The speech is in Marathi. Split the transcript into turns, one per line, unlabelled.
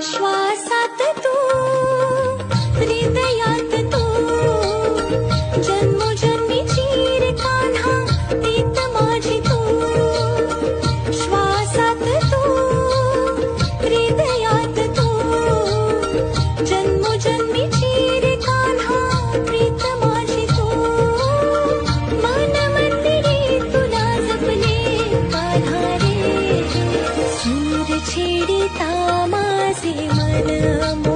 श्वासात तू, हृदयात तू, जन्मोजन्मीची रे कान्हा प्रीत माझी तू. श्वासात तू, हृदयात तू, जन्मोजन्मीची रे कान्हा प्रीत माझी तू. मन मंदिरी तुला जपले कान्हा रे, सूर छेडिता माझे मन.